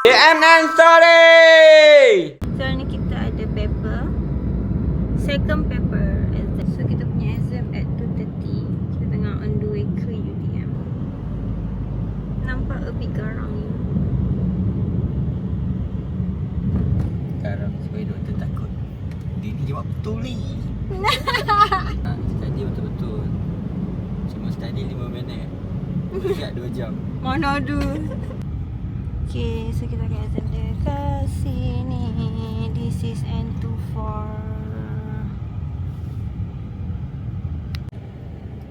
AMN story. So ni kita ada paper, second paper exam. So kita punya exam at 2:30. Kita tengah on the way ke UTM. Nampak a bit garang ni. Sekarang supaya doktor takut. Dia ni jawab betul ni. Study betul-betul. Cuma study 5 minit. Siap 2 jam. Mana ada. Okay, so kita akan exam dia kat sini. This is N24.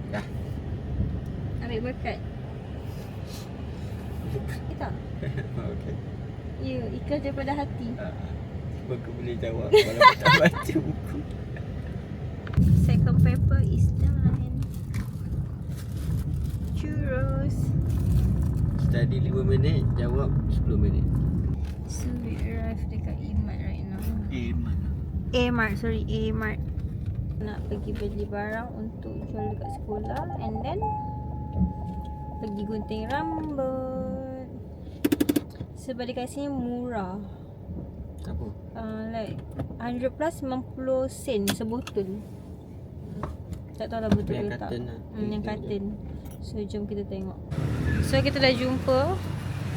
Dah. Ambil berkat. Kita? Okey. Ya, ikhlas daripada hati. Sebab aku boleh jawab walaupun tak baca buku. Second paper is done. Churros. Study 5 minit, jawab 10 minit. So we arrive dekat E-Mart right now. Mana? A-Mart, sorry, A-Mart. Nak pergi beli barang untuk jual dekat sekolah and then pergi gunting rambut. Sebab dekat sini murah. Apa? Like 100 plus 90 sen sebotol. Tak tahu lah betul Yang ke tak. carton lah. Yang carton. So jom kita tengok. So kita dah jumpa.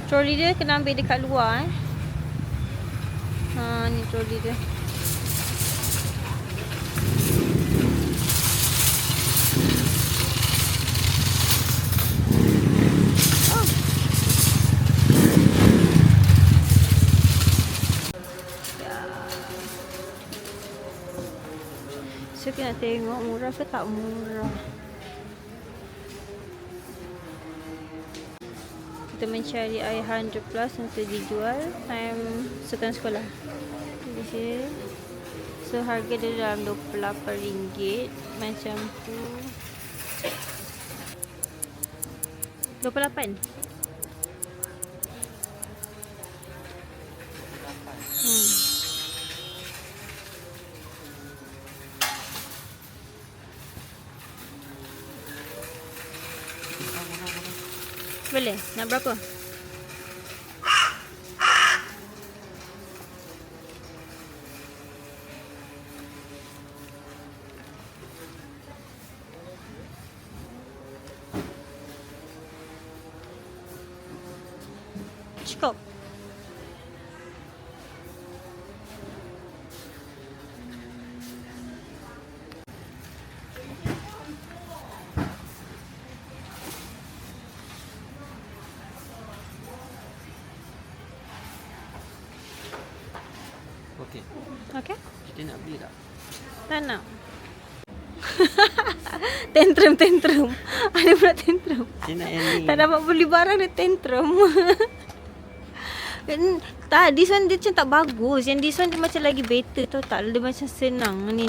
Trolley dia kena ambil dekat luar ni trolley dia. So kita nak tengok murah ke tak murah. Kita mencari air 100 plus untuk dijual time sukan sekolah. Di sini. So harga dia dalam RM28 macam tu. 28. Boleh? Nak berapa? Cukup. Okey. Okey? Kita nak beli tak? Tak nak. Tantrum. Ada pula tantrum. Kita nak yang ni. Tak dapat beli barang dia tantrum. Tak, this one dia macam tak bagus. Yang this one dia macam lagi better tau tak. Dia macam senang. Ni.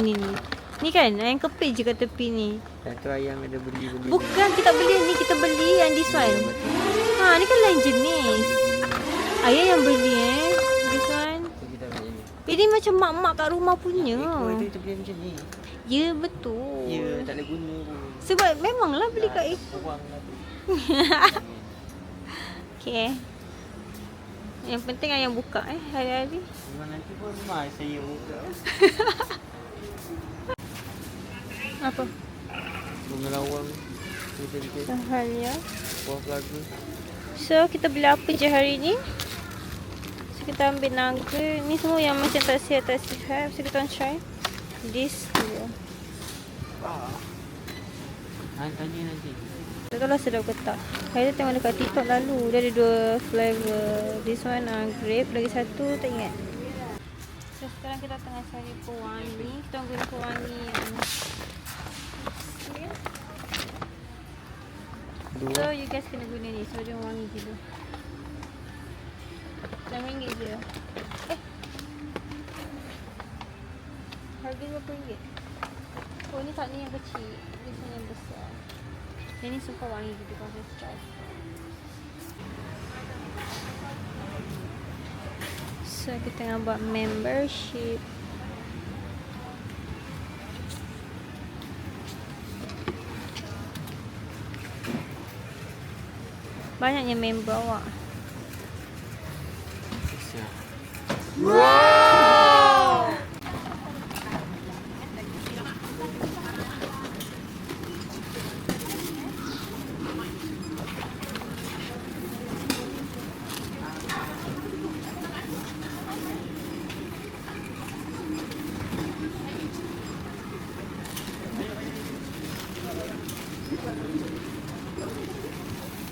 Ni kan yang kepit je kat tepi ni. Satu ayam ada beli. Bukan kita beli ni, kita beli yang this one. Ni kan lain jenis. Ayah yang beli this one. Kita beli ni. Ini macam mak-mak kat rumah punya. Itu kita beli macam ni. Ya betul. Ya, tak ada guna pun. Sebab memanglah beli kat Buang lah tu. Okay. Yang penting ayam buka hari-hari. Memang nanti pun rumah saya buka. Apa? Bunga lawang. Kita Sahal ya. buah pelaga. So kita beli apa je hari ni? So kita ambil naga. Ni semua yang macam tak sihat. So kita orang try this dulu. Tanya nanti. Tak tahu lah sedap ke tak. Hari tu tengok dekat TikTok lalu. Dia ada 2 flavor. This one grape. Lagi satu tak ingat. So sekarang kita tengah cari pewangi. Kita guna pewangi yang so you guys kena guna ni. So dia wangi gitu. RM6 je. Harga RM20. Oh ni tak ni yang kecil. Ni yang besar. Yang ni sumpah wangi gitu kalau saya try. So kita tengah buat membership. Banyaknya member awak. Siap.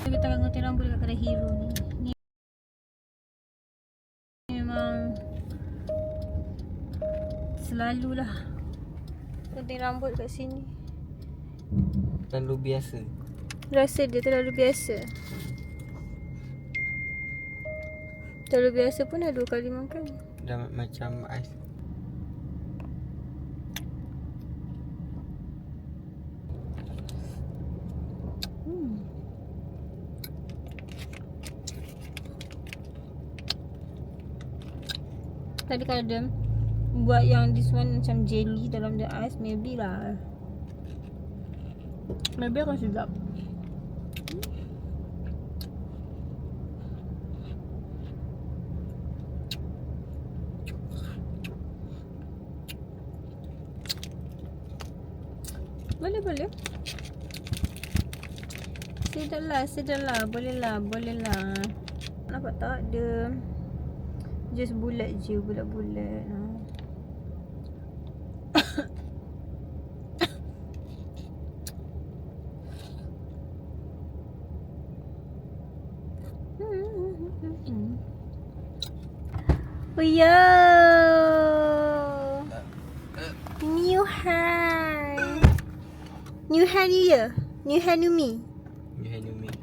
Kita akan gunting rambut dekat kedai Hero ni. Ni memang selalulah gunting rambut kat sini. Terlalu biasa. Rasa dia terlalu biasa. Terlalu biasa pun dah 2 kali makan. Dah macam ais. Tadi kalau dia buat yang this one macam jelly dalam the ice, maybe lah. Maybe akan sedap. Boleh. Sedap lah. Boleh lah. Nampak tak dia just bulat je, bulat-bulat. Oh yo, new hair, new year, new hair, new me. You hand me.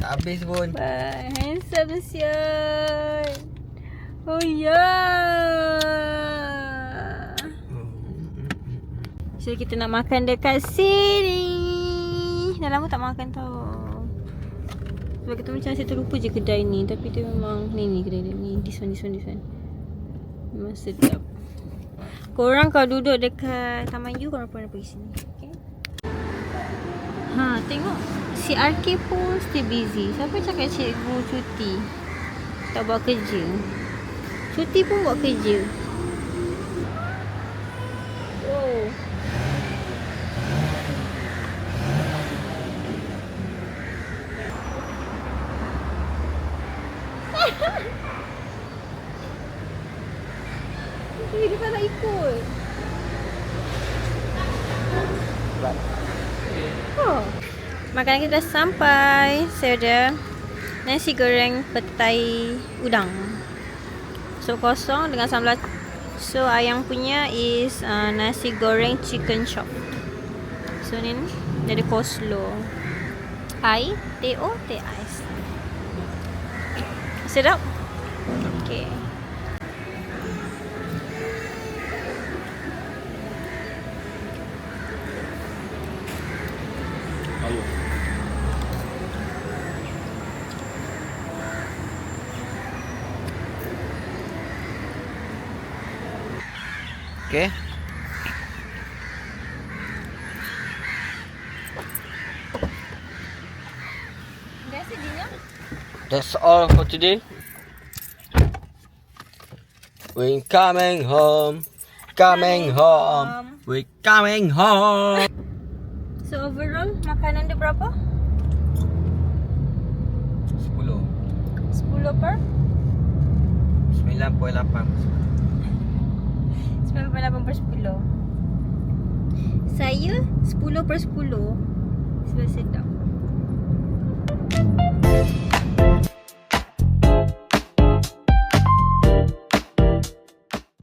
Tak habis pun. Handsome siot. Oh yeah. So kita nak makan dekat sini. Dah lama tak makan tau. Sebab kita macam saya terlupa je kedai ni. Tapi dia memang ni kedai dia ni. This one. Memang sedap. Korang kalau duduk dekat Taman U, korang pernah pergi sini. Okay? Tengok. Si RK pun still busy. Siapa cakap cikgu cuti tak buat kerja? Cuti pun buat kerja. Oh. Dia tak nak ikut. Oh. Makanan kita dah sampai. Saya ada nasi goreng petai udang. So kosong dengan sambal. So ayang punya is nasi goreng chicken chop. So ni ada coleslaw. Ai, teo, teh ais. Sedap. Okay. Okay. That's all for today. We're coming home. We're coming home. So overall makanan dia berapa? 10. 10 per 9.8. 9.8 per 10. Saya 10 per 10. Sebab sedap.